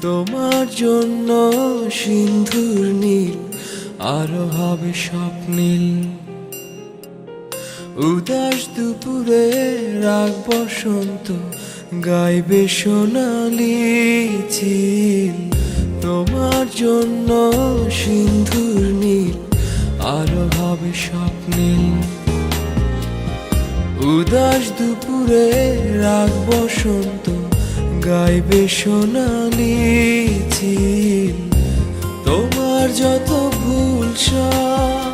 তোমার জন্য সিন্ধুর নীল আরো হবে স্বপ্নীল। উদাস দুপুরে রাগ বসন্ত গাইবে সোনালি চিল। তোমার জন্য সিন্ধুর নীল আরো হবে স্বপ্নীল। উদাস দুপুরে রাগ বসন্ত গাইবে সোনালি চিল। তোমার যত ভুল সব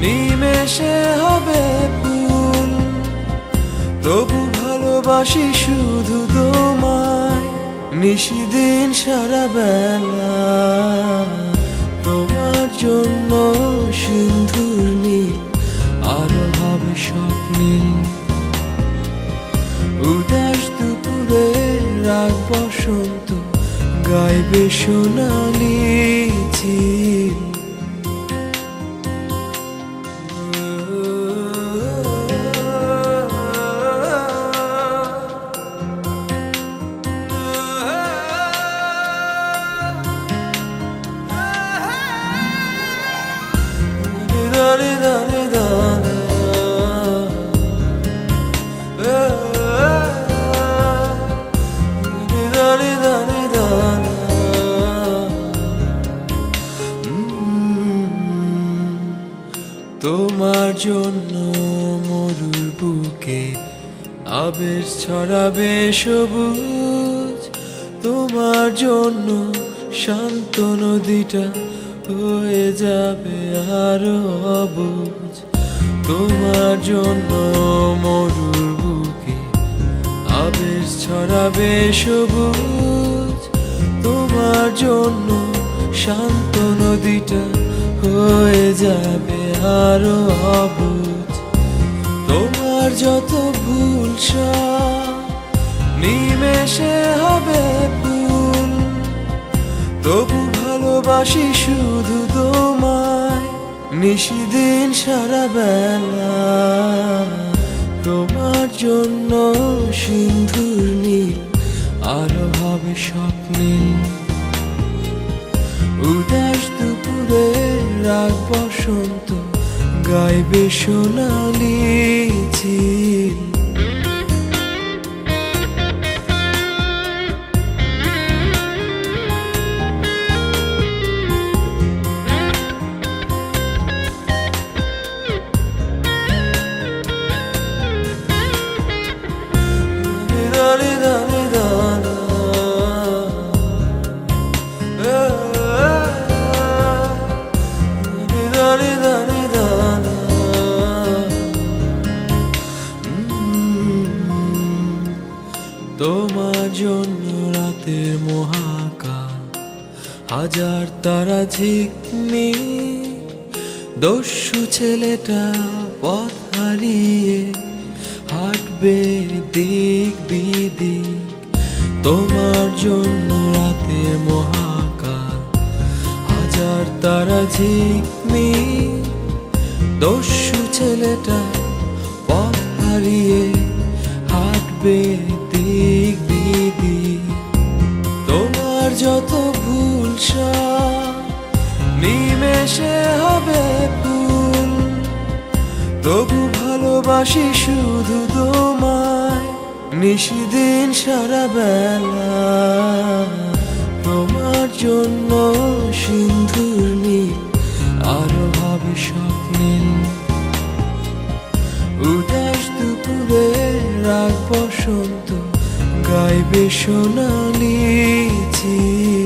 নিমেষে হবে ভুল, তবু ভালোবাসি শুধু তোমায় নিশিদিন সারা বেলা। তোমার জন্য সিন্ধুর নীল আরো হবে স্বপ্নীল। উদাস দুপুরে রাগ বসন্ত গাইবে সোনালি চিল। তোমার জন্য মরুর বুকে আবেশ ছড়াবে সবুজ। তোমার জন্য শান্ত নদীটা হয়ে যাবে আরো অবুঝ। তোমার জন্য মরুর বুকে আবেশ ছড়াবে সবুজ। তোমার জন্য শান্ত নদীটা হয়ে যাবে আরো অবুঝ। তোমার যত ভুল সব নিমেষে হবে ভুল, তবু ভালোবাসি শুধু তোমায় নিশিদিন সারা বেলা। তোমার জন্য সিন্ধুর নীল আরো হবে স্বপ্নীল। উদাস দুপুরে রাগ বসন্ত গাইবে সোনালি চিল। তোমার জন্য রাতের মহাকাল হাজার তারা ঝিকমিক। দস্যু ছেলেটা পথ হারিয়ে হাঁটবে দিক বিদিক। তোমার জন্য রাতের মহাকাল হাজার তারা ঝিকমিক। দস্যু ছেলেটা পথ হারিয়ে হাঁটবে দিক বিদিক। তোমার যত ভুল সব নিমেষে হবে ভুল, তবু ভালোবাসি শুধু তোমায় নিশিদিন সারা বেলা। তোমার জন্য সিন্ধুর নীল আরো হবে স্বপ্নীল। উদাস দুপুরে রাগ বসন্ত গাইবে সোনালি চিল।